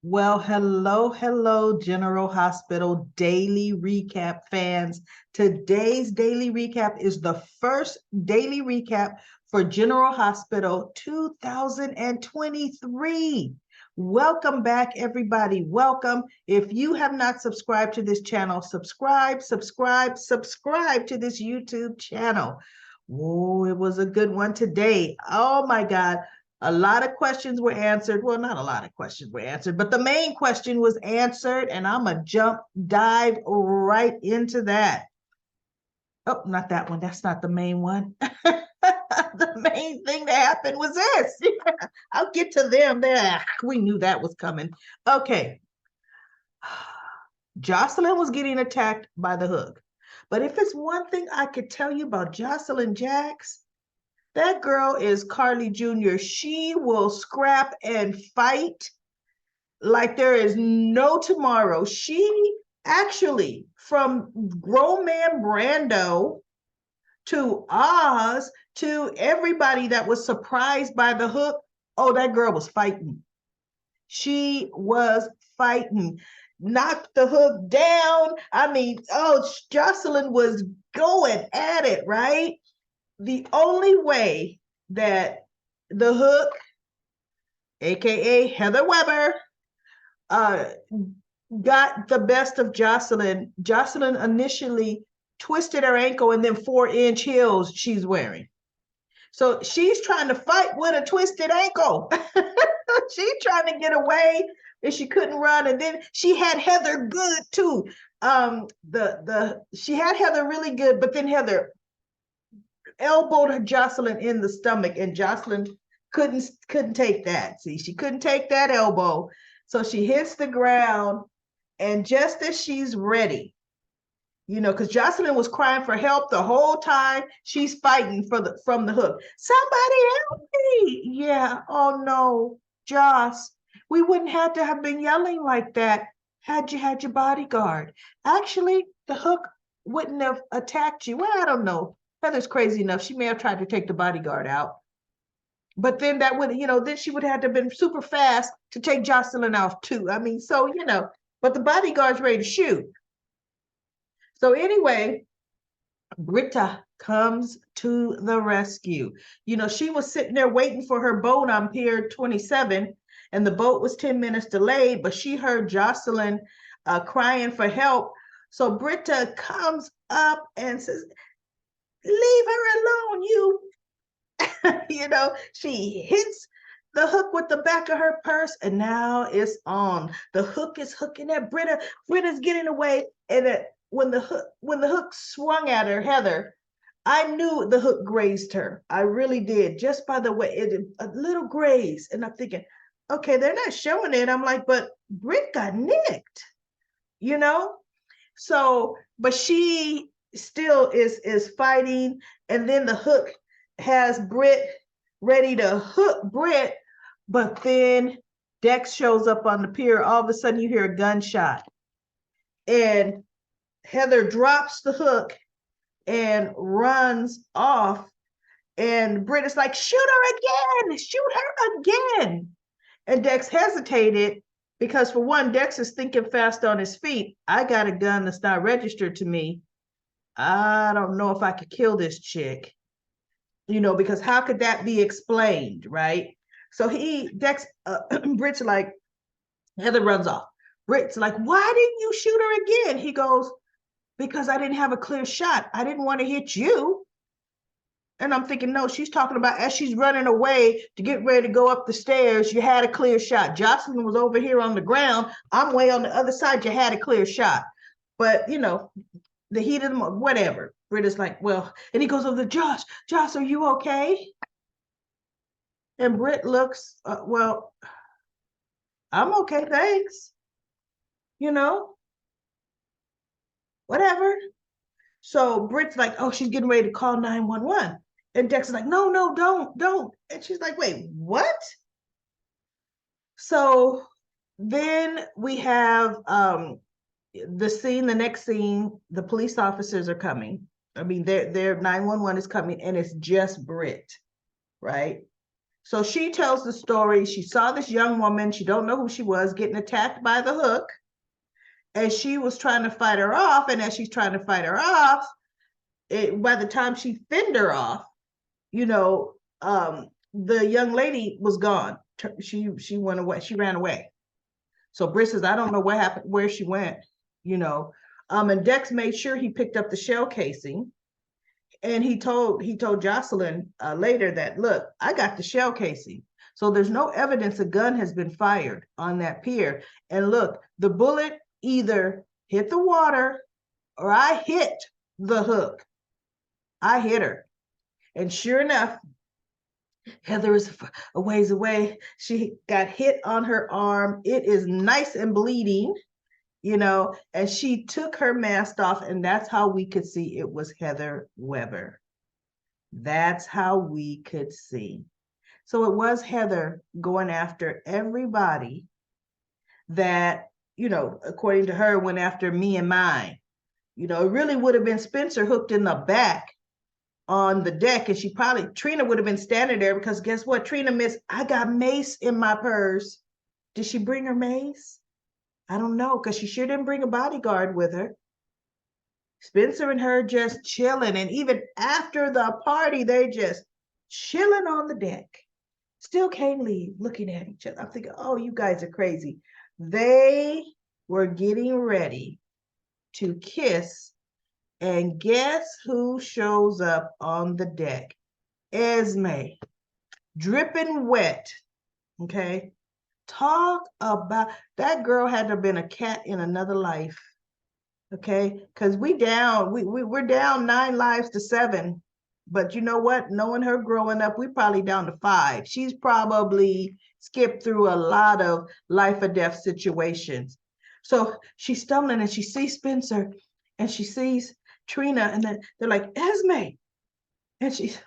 Well, hello, General Hospital Daily Recap fans. Today's daily recap is the first daily recap for General Hospital 2023. Welcome back, everybody. Welcome. If you have not subscribed to this channel, subscribe to this YouTube channel. Oh, it was a good one today. Oh my God. A lot of questions were answered. Well, not a lot of questions were answered, but the main question was answered, and I'm going to dive right into that. Oh, not that one. That's not the main one. The main thing that happened was this. I'll get to them there. We knew that was coming. Okay. Jocelyn was getting attacked by the hook. But if it's one thing I could tell you about Jocelyn Jax, that girl is Carly Jr. She will scrap and fight like there is no tomorrow. She actually, from grown man Brando to Oz to everybody that was surprised by the hook, oh, that girl was fighting. She was fighting. Knocked the hook down. I mean, oh, Jocelyn was going at it, right? The only way that the hook, aka Heather Weber, uh, got the best of Jocelyn. Jocelyn initially twisted her ankle and then 4-inch heels she's wearing. So she's trying to fight with a twisted ankle. She's trying to get away and she couldn't run. And then she had Heather good too. She had Heather really good, but then Heather elbowed Jocelyn in the stomach, and Jocelyn couldn't take that. See, she couldn't take that elbow, so she hits the ground, and just as she's ready, because Jocelyn was crying for help the whole time she's fighting from the hook. Somebody help me! Yeah. Oh no, Joss, we wouldn't have to have been yelling like that had you had your bodyguard. Actually, the hook wouldn't have attacked you. Well, I don't know. Heather's crazy enough. She may have tried to take the bodyguard out. But then that would, then she would have to have been super fast to take Jocelyn off too. I mean, so, but the bodyguard's ready to shoot. So anyway, Britta comes to the rescue. She was sitting there waiting for her boat on Pier 27, and the boat was 10 minutes delayed, but she heard Jocelyn crying for help. So Britta comes up and says, leave her alone, you. She hits the hook with the back of her purse, and now it's on. The hook is hooking at Britta. Britta's getting away, and when the hook swung at her, Heather, I knew the hook grazed her. I really did, just by the way, a little graze. And I'm thinking, okay, they're not showing it. I'm like, but Britt got nicked, So, but she still is fighting, and then the hook has Britt ready to hook Britt, but then Dex shows up on the pier. All of a sudden, you hear a gunshot, and Heather drops the hook and runs off. And Britt is like, shoot her again. And Dex hesitated because, for one, Dex is thinking fast on his feet. I got a gun that's not registered to me. I don't know if I could kill this chick, because how could that be explained, right? So Britt's like, Heather runs off. Britt's like, why didn't you shoot her again? He goes, because I didn't have a clear shot. I didn't want to hit you. And I'm thinking, no, she's talking about as she's running away to get ready to go up the stairs, you had a clear shot. Jocelyn was over here on the ground. I'm way on the other side. You had a clear shot. But, the heat of the whatever. Britt is like, well, and he goes over to Josh. Josh, are you okay? And Britt looks, well, I'm okay, thanks. Whatever. So Britt's like, oh, she's getting ready to call 911. And Dex is like, no, don't. And she's like, wait, what? So then we have the next scene, the police officers are coming. I mean, their 911 is coming, and it's just Britt, right? So she tells the story. She saw this young woman, she don't know who she was, getting attacked by the hook. And she was trying to fight her off. And as she's trying to fight her off, by the time she fended her off, you know, the young lady was gone. She went away. She ran away. So Britt says, I don't know what happened, where she went, you know. And Dex made sure he picked up the shell casing. And he told Jocelyn later that, look, I got the shell casing. So there's no evidence a gun has been fired on that pier. And look, the bullet either hit the water or I hit the hook. I hit her. And sure enough, Heather is a ways away. She got hit on her arm. It is nice and bleeding, you know, and she took her mask off, and that's how we could see it was Heather Weber. That's how we could see. So it was Heather going after everybody that, you know, according to her, went after me and mine. You know, it really would have been Spencer hooked in the back on the deck, and Trina would have been standing there, because guess what? Trina missed. I got mace in my purse. Did she bring her mace? I don't know, because she sure didn't bring a bodyguard with her. Spencer and her just chilling, and even after the party, they just chilling on the deck. Still can't leave, looking at each other. I'm thinking, oh, you guys are crazy. They were getting ready to kiss, and guess who shows up on the deck? Esme, dripping wet. Okay. Talk about that girl had to have been a cat in another life. Okay. Because we're down 9 lives to 7. But you know what? Knowing her growing up, we're probably down to 5. She's probably skipped through a lot of life or death situations. So she's stumbling, and she sees Spencer, and she sees Trina, and then they're like, Esme. And she's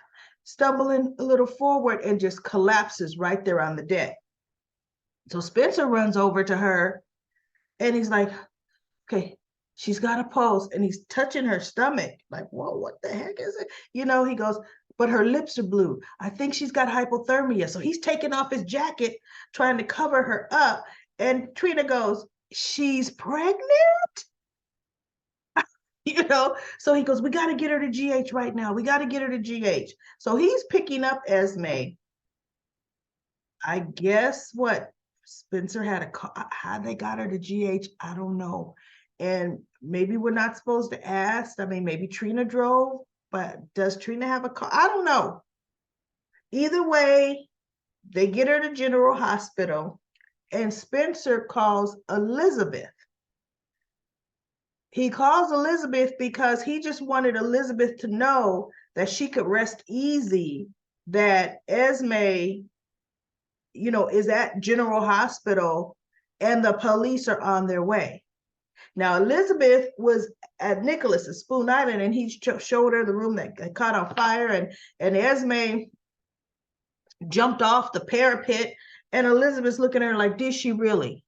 stumbling a little forward and just collapses right there on the deck. So Spencer runs over to her, and he's like, okay, she's got a pulse, and he's touching her stomach. Like, whoa, what the heck is it? You know, he goes, but her lips are blue. I think she's got hypothermia. So he's taking off his jacket, trying to cover her up. And Trina goes, she's pregnant? You know, so he goes, we got to get her to GH right now. We got to get her to GH. So he's picking up Esme. I guess what? Spencer had a car. How they got her to GH, I don't know. And maybe we're not supposed to ask. I mean, maybe Trina drove, but does Trina have a car? I don't know. Either way, they get her to General Hospital, and Spencer calls Elizabeth. He calls Elizabeth because he just wanted Elizabeth to know that she could rest easy, that Esme, you know, is at General Hospital and the police are on their way. Now, Elizabeth was at Nicholas's Spoon Island, and he showed her the room that caught on fire, and Esme jumped off the parapet, and Elizabeth's looking at her like, did she really?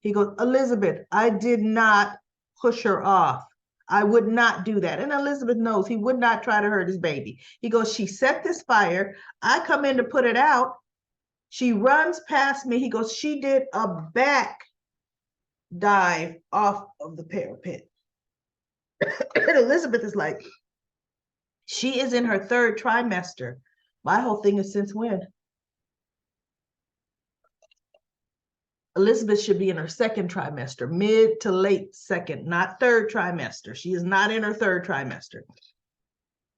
He goes, Elizabeth, I did not push her off. I would not do that. And Elizabeth knows he would not try to hurt his baby. He goes, she set this fire. I come in to put it out. She runs past me. He goes, she did a back dive off of the parapet. And Elizabeth is like, she is in her 3rd trimester. My whole thing is, since when? Elizabeth should be in her 2nd trimester, mid to late 2nd, not 3rd trimester. She is not in her 3rd trimester.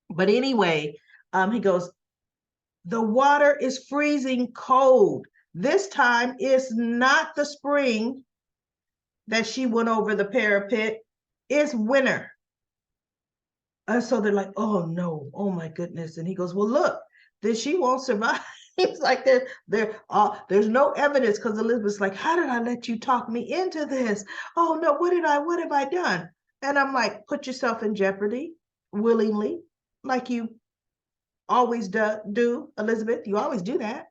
But anyway, he goes, the water is freezing cold. This time it's not the spring that she went over the parapet. It's winter. And so they're like, oh no, oh my goodness. And he goes, well, look, then she won't survive. It's like there's no evidence, because Elizabeth's like, how did I let you talk me into this? Oh no, what have I done? And I'm like, put yourself in jeopardy willingly, like you always do, Elizabeth. You always do that.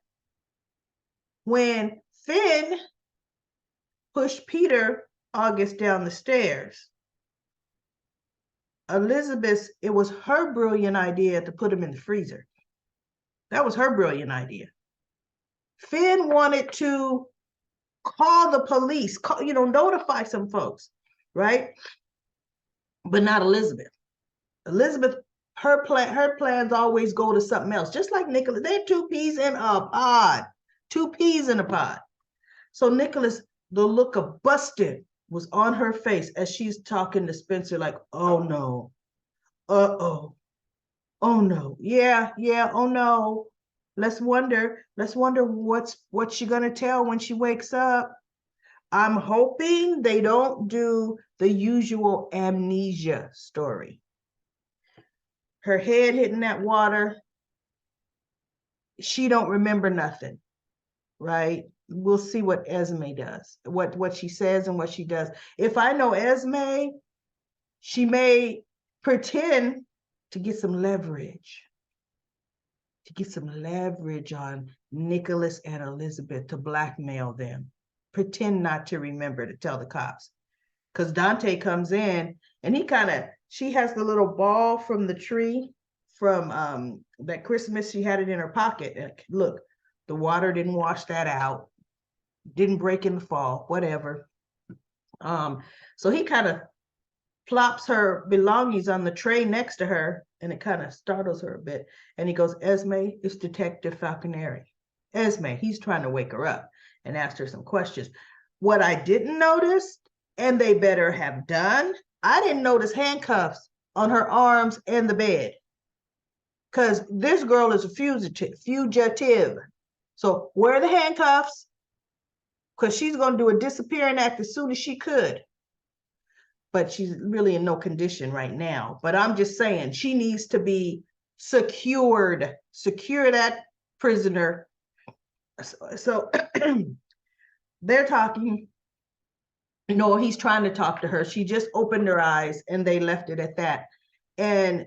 When Finn pushed Peter August down the stairs, Elizabeth, it was her brilliant idea to put him in the freezer. That was her brilliant idea. Finn wanted to call the police, notify some folks, right? But not Elizabeth. Elizabeth, her plans always go to something else, just like Nicholas. They're two peas in a pod. Two peas in a pod. So Nicholas, the look of busted was on her face as she's talking to Spencer, like, oh no, uh-oh, oh no, yeah, oh no. Let's wonder what she gonna tell when she wakes up. I'm hoping they don't do the usual amnesia story. Her head hitting that water, she don't remember nothing, right? We'll see what Esme does, what she says and what she does. If I know Esme, she may pretend to get some leverage, on Nicholas and Elizabeth to blackmail them. Pretend not to remember to tell the cops. Because Dante comes in and she has the little ball from the tree from that Christmas. She had it in her pocket. And look, the water didn't wash that out. Didn't break in the fall, whatever. So he kind of plops her belongings on the tray next to her, and it kind of startles her a bit. And he goes, Esme, it's Detective Falconeri. Esme, he's trying to wake her up and ask her some questions. What I didn't notice, and they better have done, I didn't notice handcuffs on her arms and the bed. Because this girl is a fugitive. So where are the handcuffs? Because she's going to do a disappearing act as soon as she could. But she's really in no condition right now. But I'm just saying, she needs to be secured. Secure that prisoner. So they're talking. He's trying to talk to her. She just opened her eyes and they left it at that. And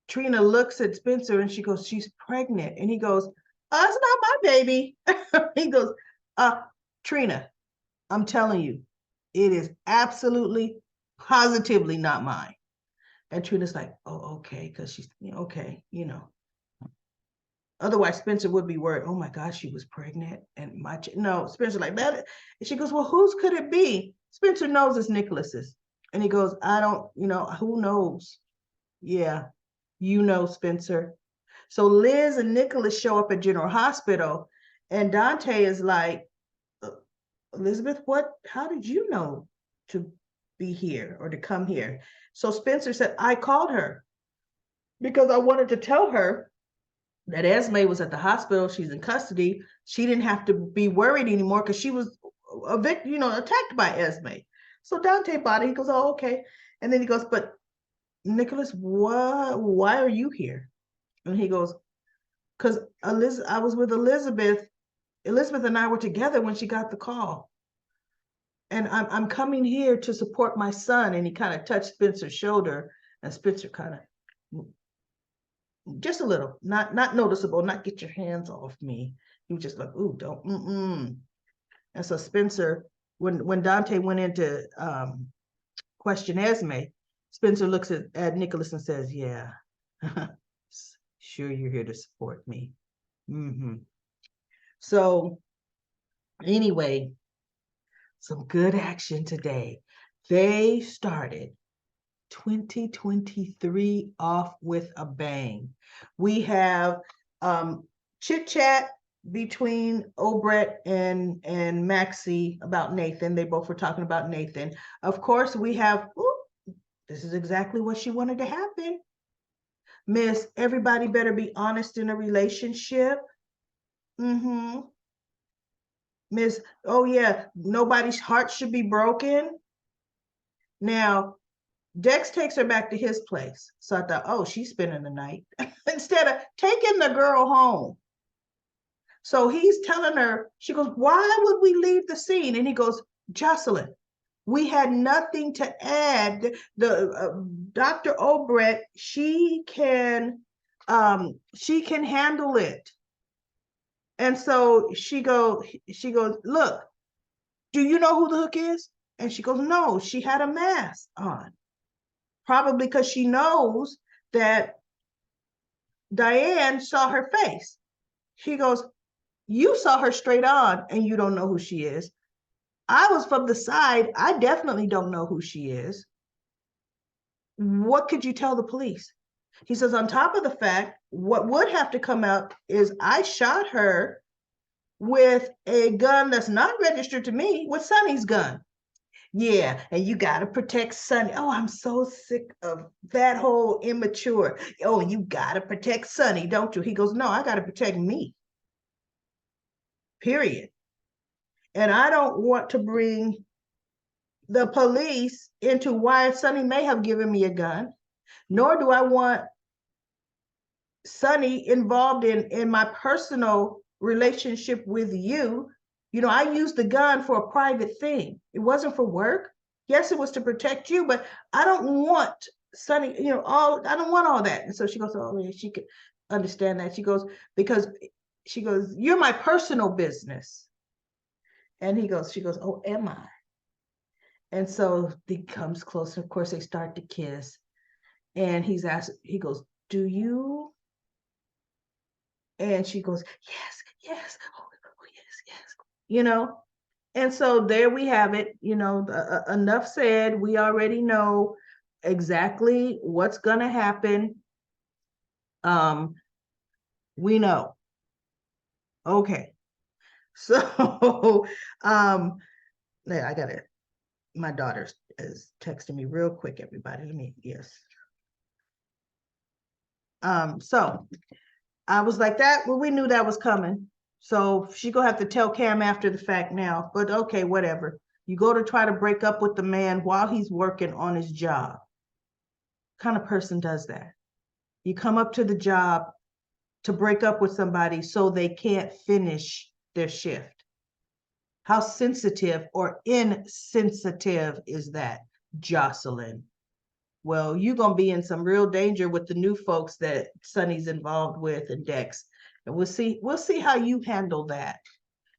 Trina looks at Spencer and she goes, she's pregnant. And he goes, it's not my baby. He goes, Trina, I'm telling you, it is absolutely, positively not mine. And Trina's like, oh, okay, because she's, okay, Otherwise, Spencer would be worried, oh my gosh, she was pregnant. And no, Spencer like that. And she goes, well, whose could it be? Spencer knows it's Nicholas's. And he goes, I don't, who knows? Yeah, Spencer. So Liz and Nicholas show up at General Hospital, and Dante is like, Elizabeth, how did you know to be here or to come here? So Spencer said, I called her because I wanted to tell her that Esme was at the hospital. She's in custody. She didn't have to be worried anymore because she was attacked by Esme. So Dante bought it. He goes, oh, okay. And then he goes, but Nicholas, why are you here? And he goes, because I was with Elizabeth. Elizabeth and I were together when she got the call. And I'm coming here to support my son. And he kind of touched Spencer's shoulder, and Spencer kind of, just a little, not noticeable, not get your hands off me. He was just like, ooh, don't, And so Spencer, when Dante went in to question Esme, Spencer looks at Nicholas and says, yeah, sure you're here to support me. So anyway, some good action today. They started 2023 off with a bang. We have chit chat between Britt and Maxie about Nathan. They both were talking about Nathan. Of course, we have, this is exactly what she wanted to happen. Miss, everybody better be honest in a relationship. Miss, oh yeah, nobody's heart should be broken. Now, Dex takes her back to his place. So I thought, oh, she's spending the night instead of taking the girl home. So he's telling her, she goes, why would we leave the scene? And he goes, Jocelyn, we had nothing to add. The Dr. Britt, she can handle it. And so she goes, look, do you know who the hook is? And she goes, no, she had a mask on. Probably because she knows that Diane saw her face. She goes, You saw her straight on and you don't know who she is. I was from the side. I definitely don't know who she is. What could you tell the police? He says, on top of the fact, what would have to come out is I shot her with a gun that's not registered to me, with Sonny's gun. Yeah, and you got to protect Sonny. Oh, I'm so sick of that whole immature. Oh, you got to protect Sonny, don't you? He goes, no, I got to protect me, period. And I don't want to bring the police into why Sonny may have given me a gun, nor do I want Sonny involved in my personal relationship with you. You know, I used the gun for a private thing. It wasn't for work. Yes, it was to protect you, but I don't want Sonny, you know, I don't want all that. And so she goes, oh, yeah, she could understand that. She goes, because she goes, you're my personal business. And she goes, oh, am I? And so he comes closer. Of course, they start to kiss. And he goes, do you? And she goes, yes, yes, oh, yes, yes, you know. And so there we have it, you know, enough said. We already know exactly what's going to happen. We know. Okay. So, yeah, I got it. My daughter is texting me real quick, everybody. Yes. So I was like that. Well, we knew that was coming. So she gonna have to tell Cam after the fact now, but okay, whatever. You go to try to break up with the man while he's working on his job. What kind of person does that? You come up to the job to break up with somebody so they can't finish their shift. How sensitive or insensitive is that, Jocelyn? Well, you're gonna be in some real danger with the new folks that Sonny's involved with and Dex. And we'll see how you handle that.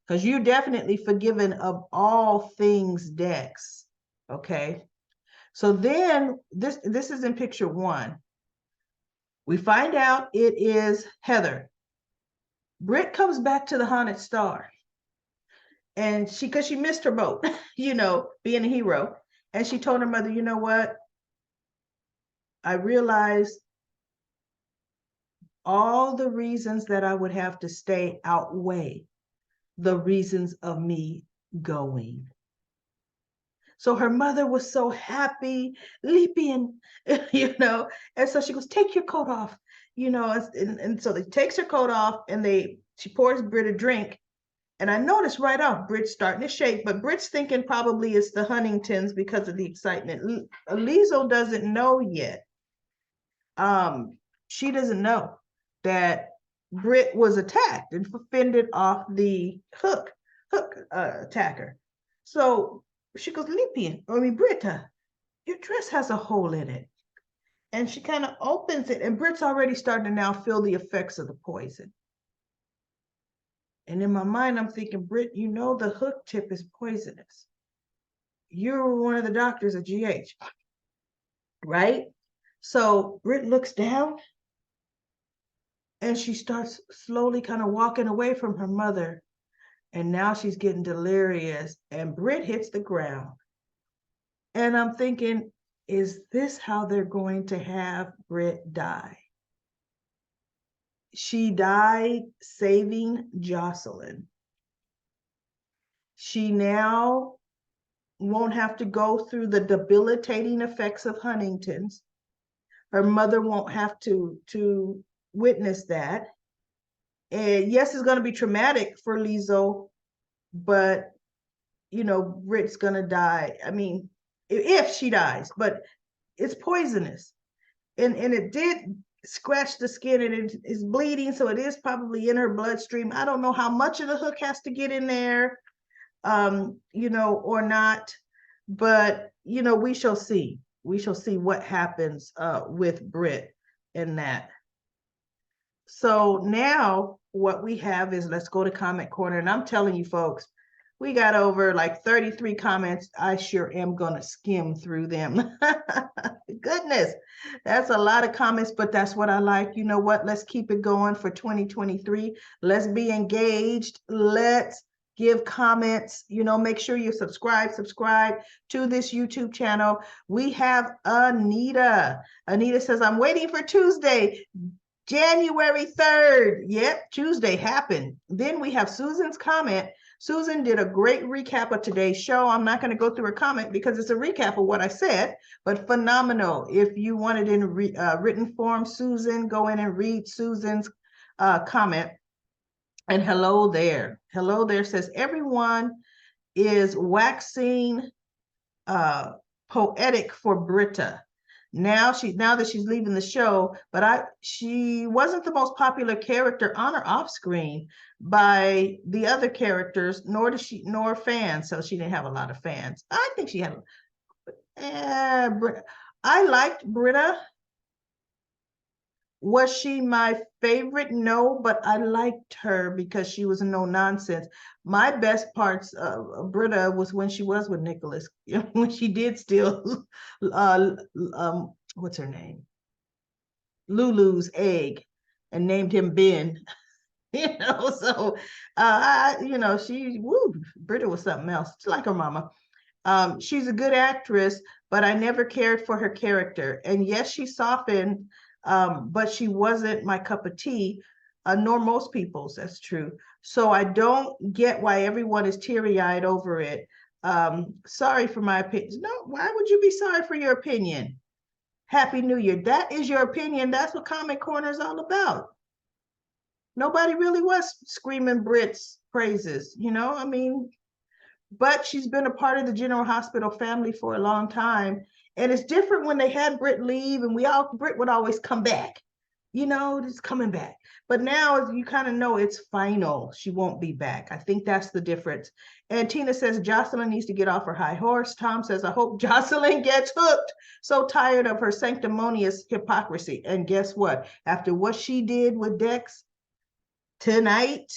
Because you're definitely forgiven of all things Dex. Okay. So then this is in picture 1. We find out it is Heather. Britt comes back to the Haunted Star. And because she missed her boat, you know, being a hero. And she told her mother, you know what? I realized all the reasons that I would have to stay outweigh the reasons of me going. So her mother was so happy, leaping, you know, and so she goes, take your coat off, you know, and so they takes her coat off and she pours Britt a drink. And I noticed right off, Britt's starting to shake, but Britt's thinking probably it's the Huntingtons because of the excitement. Liesl doesn't know yet. She doesn't know that Britt was attacked and fended off the hook attacker. So she goes, Britta, your dress has a hole in it. And she kind of opens it, and Britt's already starting to now feel the effects of the poison. And in my mind, I'm thinking, Britt, you know the hook tip is poisonous. You're one of the doctors at GH, right? So Britt looks down, and she starts slowly kind of walking away from her mother. And now she's getting delirious, and Britt hits the ground. And I'm thinking, is this how they're going to have Britt die? She died saving Jocelyn. She now won't have to go through the debilitating effects of Huntington's. Her mother won't have to witness that. And yes, it's going to be traumatic for Liesl, but you know, Britt's going to die. I mean, if she dies, but it's poisonous. And it did scratch the skin and it is bleeding, so it is probably in her bloodstream. I don't know how much of the hook has to get in there, you know, or not, but you know, we shall see. We shall see what happens with Britt in that. So now what we have is, let's go to comment corner, and I'm telling you folks, We got over like 33 comments. I sure am going to skim through them. Goodness, that's a lot of comments, but that's what I like. You know what? Let's keep it going for 2023. Let's be engaged. Let's give comments. You know, make sure you subscribe to this YouTube channel. We have Anita. Anita says, I'm waiting for Tuesday. January 3rd. Yep, Tuesday happened. Then we have Susan's comment. Susan did a great recap of today's show. I'm not going to go through her comment because it's a recap of what I said, but phenomenal. If you want it in written form, Susan, go in and read Susan's comment. And hello there. Hello there says, everyone is waxing poetic for Britta. Now that she's leaving the show, but she wasn't the most popular character on or off screen by the other characters, nor fans. So she didn't have a lot of fans. I think she had. I liked Britta. Was she my favorite? No, but I liked her because she was no nonsense. My best parts of Britta was when she was with Nicholas, when she did steal what's her name? Lulu's egg and named him Ben. So Britta was something else. She's like her mama. She's a good actress, but I never cared for her character. And yes, she softened, but she wasn't my cup of tea, nor most people's. That's true. So I don't get why everyone is teary-eyed over it. Sorry for my opinion. No, why would you be sorry for your opinion? Happy New Year. That is your opinion. That's what Comment Corner is all about. Nobody really was screaming Britt's praises, I mean, but she's been a part of the General Hospital family for a long time. And it's different when they had Britt leave and Britt would always come back, just coming back. But now you kind of know it's final. She won't be back. I think that's the difference. And Tina says, Jocelyn needs to get off her high horse. Tom says, I hope Jocelyn gets hooked. So tired of her sanctimonious hypocrisy. And guess what? After what she did with Dex tonight,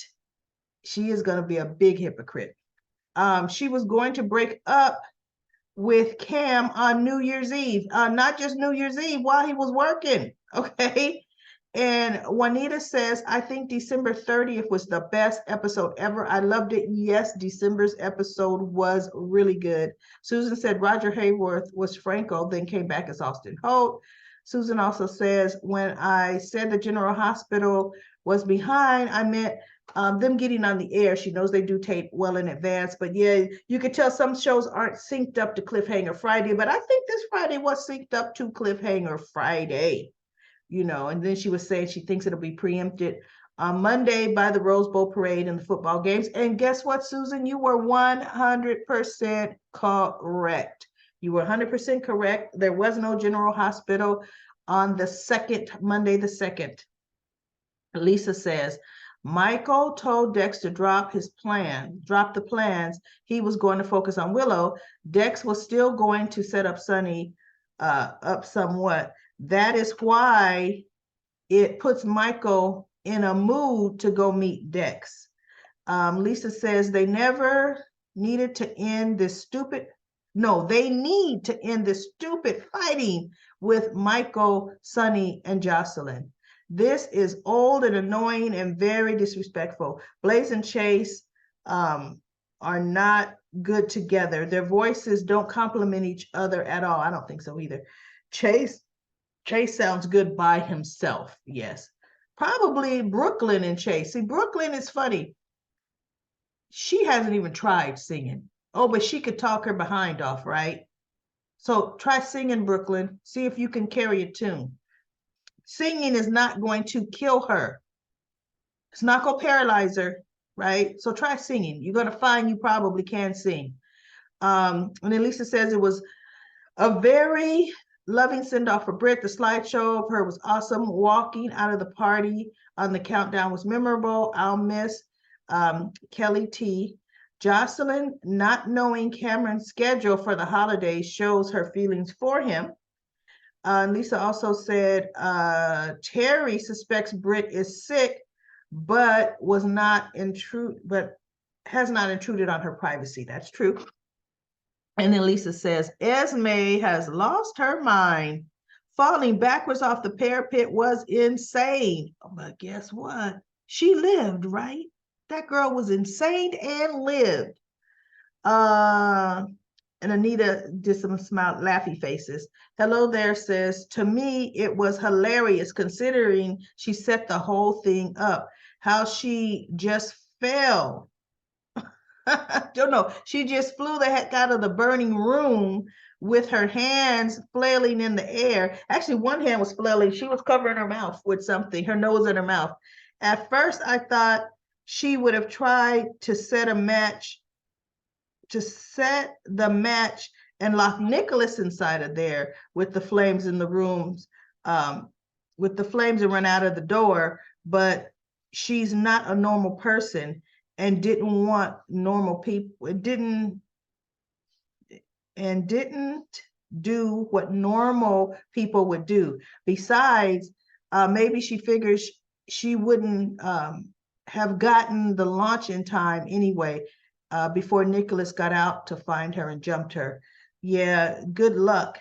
she is going to be a big hypocrite. She was going to break up with Cam on New Year's Eve, not just New Year's Eve, while he was working, okay? And Juanita says, I think December 30th was the best episode ever. I loved it. Yes, December's episode was really good. Susan said Roger Hayworth was Franco, then came back as Austin Holt. Susan also says, when I said the General Hospital was behind, I meant them getting on the air. She knows they do tape well in advance, but yeah, you could tell some shows aren't synced up to Cliffhanger Friday, but I think this Friday was synced up to Cliffhanger Friday, and then she was saying she thinks it'll be preempted on Monday by the Rose Bowl parade and the football games. And guess what, Susan? You were 100% correct. You were 100% correct. There was no General Hospital on the 2nd, Monday the 2nd. Lisa says, Michael told Dex to drop the plans. He was going to focus on Willow. Dex was still going to set up Sunny up somewhat. That is why it puts Michael in a mood to go meet Dex. Lisa says they need to end this stupid fighting with Michael, Sunny, and Jocelyn. This is old and annoying and very disrespectful. Blaze and Chase are not good together. Their voices don't complement each other at all. I don't think so either. Chase sounds good by himself, yes. Probably Brooklyn and Chase. See, Brooklyn is funny. She hasn't even tried singing. Oh, but she could talk her behind off, right? So try singing, Brooklyn. See if you can carry a tune. Singing is not going to kill her. It's not going to paralyze her, right? So try singing. You're going to find you probably can sing. And then Lisa says it was a very loving send-off for Britt. The slideshow of her was awesome. Walking out of the party on the countdown was memorable. I'll miss Kelly T. Jocelyn not knowing Cameron's schedule for the holidays shows her feelings for him. Lisa also said Terry suspects Britt is sick, but has not intruded on her privacy. That's true. And then Lisa says, Esme has lost her mind. Falling backwards off the parapet was insane. But guess what? She lived, right? That girl was insane and lived. And Anita did some laughy faces. Hello there says, to me, it was hilarious considering she set the whole thing up. How she just fell. Don't know. She just flew the heck out of the burning room with her hands flailing in the air. Actually, one hand was flailing. She was covering her mouth with something, her nose and her mouth. At first, I thought she would have tried to set the match and lock Nicholas inside of there with the flames in the rooms, with the flames and run out of the door. But she's not a normal person and didn't want normal people. It didn't do what normal people would do. Besides, maybe she figures she wouldn't have gotten the launch in time anyway, before Nicholas got out to find her and jumped her. Yeah, good luck.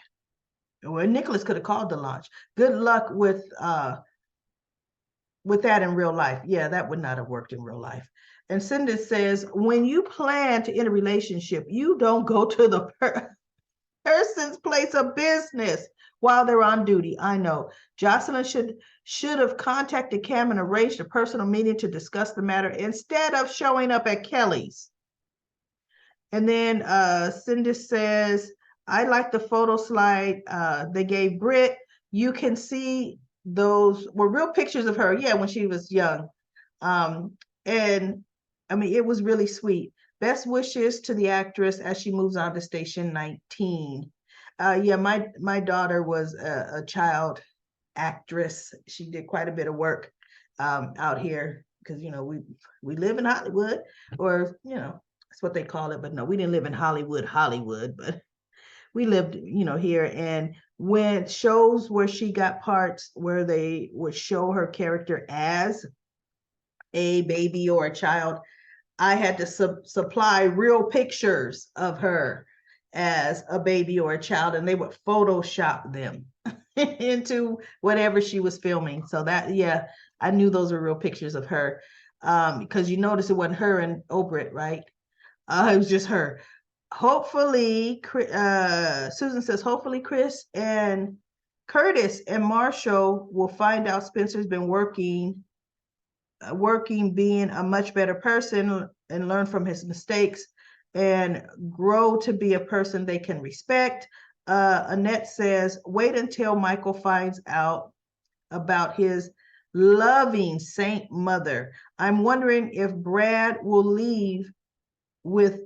Well, Nicholas could have called the launch. Good luck with that in real life. Yeah, that would not have worked in real life. And Cindy says, when you plan to end a relationship, you don't go to the person's place of business while they're on duty. I know. Jocelyn should have contacted Cam and arranged a personal meeting to discuss the matter instead of showing up at Kelly's. And then Cindy says, I like the photo slide they gave Britt. You can see those were real pictures of her, yeah, when she was young. And I mean, it was really sweet. Best wishes to the actress as she moves on to station 19. Yeah, my daughter was a child actress. She did quite a bit of work out here because, you know, we live in Hollywood, or, you know, that's what they call it. But no, we didn't live in Hollywood, but we lived, you know, here. And when shows where she got parts where they would show her character as a baby or a child, I had to supply real pictures of her as a baby or a child, and they would Photoshop them into whatever she was filming. So that, yeah, I knew those were real pictures of her, because you notice it wasn't her and Britt, right? It was just her. Hopefully, Susan says, hopefully Chris and Curtis and Marshall will find out Spencer's been working, being a much better person, and learn from his mistakes and grow to be a person they can respect. Annette says, wait until Michael finds out about his loving saint mother. I'm wondering if Brad will leave with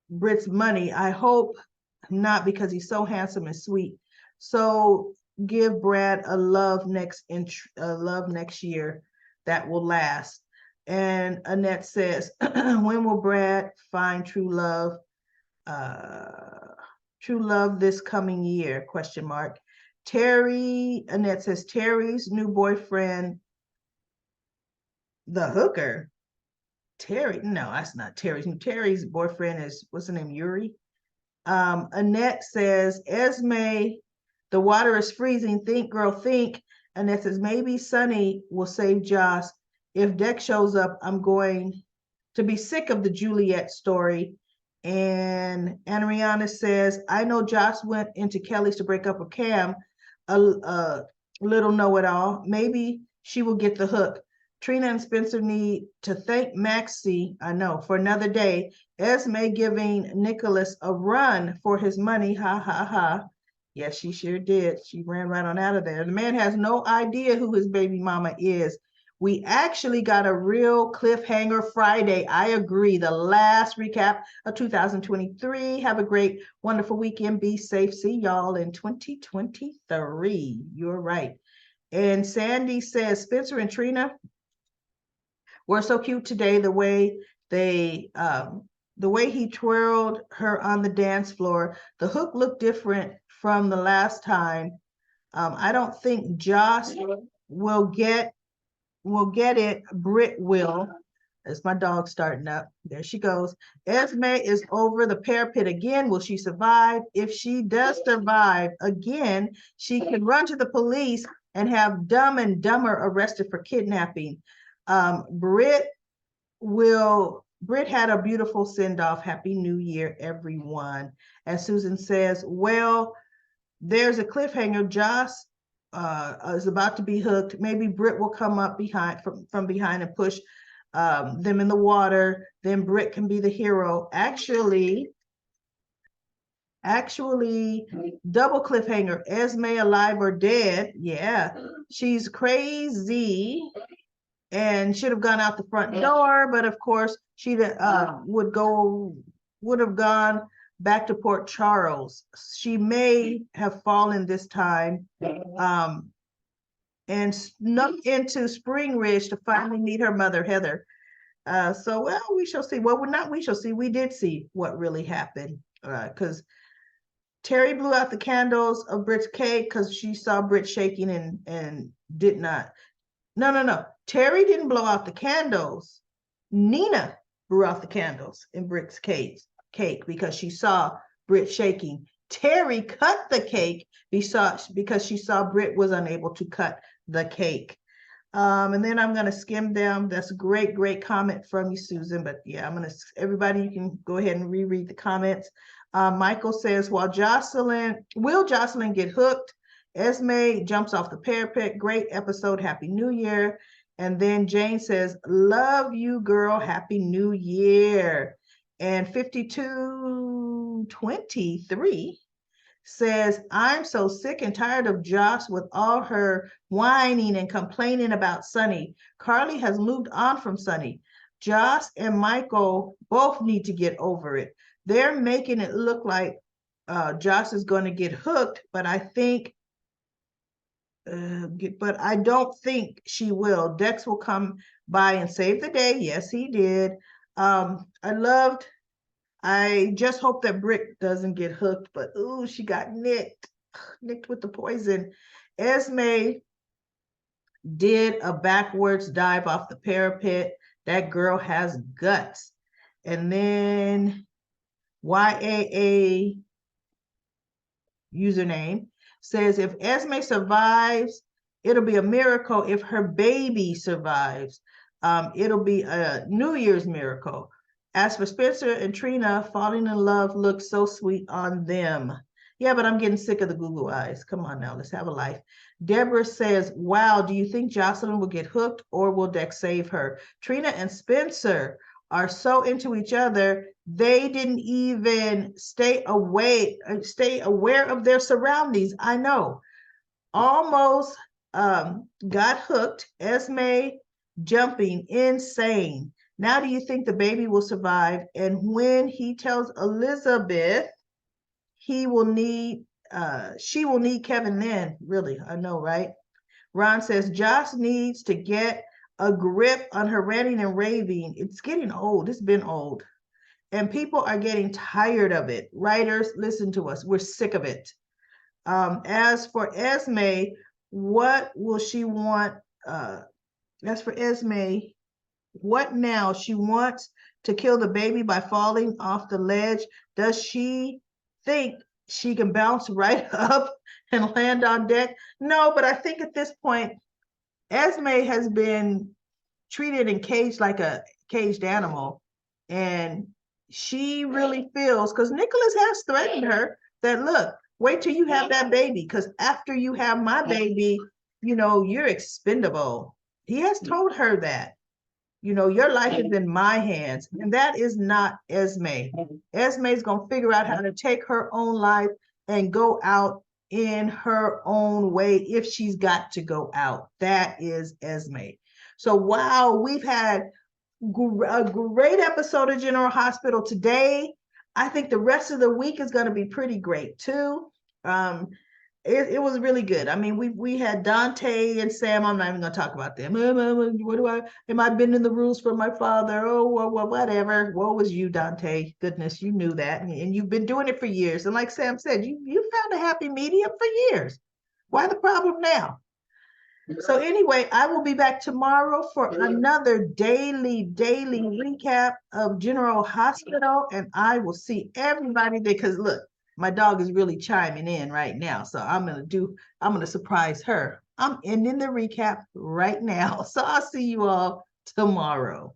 Britt's money. I hope not, because he's so handsome and sweet. So give Brad a love next year that will last. And Annette says, when will Brad find true love? True love this coming year, ? Terry, Annette says, Terry's new boyfriend, the hooker. Terry, no, that's not Terry's. Terry's boyfriend is, what's the name, Yuri? Annette says, Esme, the water is freezing. Think, girl, think. Annette says, maybe Sonny will save Joss. If Dex shows up, I'm going to be sick of the Juliet story. And Anariana says, I know Joss went into Kelly's to break up with Cam, a little know-it-all. Maybe she will get the hook. Trina and Spencer need to thank Maxie, I know, for another day. Esme giving Nicholas a run for his money, ha, ha, ha. Yes, she sure did. She ran right on out of there. The man has no idea who his baby mama is. We actually got a real cliffhanger Friday. I agree. The last recap of 2023. Have a great, wonderful weekend. Be safe. See y'all in 2023. You're right. And Sandy says, Spencer and Trina were so cute today. The way he twirled her on the dance floor. The hook looked different from the last time. I don't think Joss will get it. Britt will. It's my dog starting up. There she goes. Esme is over the parapet again. Will she survive? If she does survive again, she can run to the police and have Dumb and Dumber arrested for kidnapping. Britt had a beautiful send-off. Happy New Year, everyone. And Susan says, well, there's a cliffhanger. Joss is about to be hooked. Maybe Britt will come up behind from behind and push them in the water. Then Britt can be the hero. Actually, double cliffhanger. Esme alive or dead? Yeah, she's crazy and should have gone out the front door, but of course she would have gone back to Port Charles. She may have fallen this time and snuck into Spring Ridge to finally meet her mother, Heather. So, well, we shall see. Well, not we shall see. We did see what really happened because Terry blew out the candles of Britt's cake because she saw Britt shaking and did not. No. Terry didn't blow out the candles. Nina blew out the candles in Britt's cake because she saw Britt shaking. Terry cut the cake because she saw Britt was unable to cut the cake. And then I'm going to skim down. That's a great comment from you, Susan. But yeah, everybody, you can go ahead and reread the comments. Michael says, will Jocelyn get hooked? Esme jumps off the parapet. Great episode. Happy New Year. And then Jane says, love you, girl. Happy New Year. And 5223 says, I'm so sick and tired of Joss with all her whining and complaining about Sonny. Carly has moved on from Sonny. Joss and Michael both need to get over it. They're making it look like Joss is going to get hooked, but I don't think she will. Dex will come by and save the day. Yes, he did. I just hope that Britt doesn't get hooked, but ooh, she got nicked with the poison. Esme did a backwards dive off the parapet. That girl has guts. And then YAA username says, if Esme survives, it'll be a miracle. If her baby survives, it'll be a New Year's miracle. As for Spencer and Trina, falling in love looks so sweet on them. Yeah, but I'm getting sick of the Google eyes. Come on now, let's have a life. Deborah says, wow, do you think Jocelyn will get hooked or will Dex save her? Trina and Spencer are so into each other, they didn't even stay aware of their surroundings. I know. Almost got hooked. Esme jumping, insane. Now do you think the baby will survive? And when he tells Elizabeth she will need Kevin then, really, I know, right? Ron says, Joss needs to get a grip on her ranting and raving. It's getting old. It's been old. And people are getting tired of it. Writers, listen to us. We're sick of it. As for Esme, what will she want? As for Esme, what now? She wants to kill the baby by falling off the ledge. Does she think she can bounce right up and land on deck? No, but I think at this point, Esme has been treated and caged like a caged animal. And she really feels, because Nicholas has threatened her that, look, wait till you have that baby, because after you have my baby, you're expendable. He has told her that. Your life is in my hands. And that is not Esme. Esme is going to figure out how to take her own life and go out in her own way if she's got to go out. That is Esme. So, wow, we've had a great episode of General Hospital today. I think the rest of the week is going to be pretty great too. It was really good. I mean, we had Dante and Sam. I'm not even going to talk about them. Am I bending the rules for my father? Oh, well, whatever. Woe was you, Dante. Goodness, you knew that. And you've been doing it for years. And like Sam said, you found a happy medium for years. Why the problem now? So anyway, I will be back tomorrow for another daily recap of General Hospital, and I will see everybody there. Because look, my dog is really chiming in right now, so I'm gonna surprise her. I'm ending the recap right now, so I'll see you all tomorrow.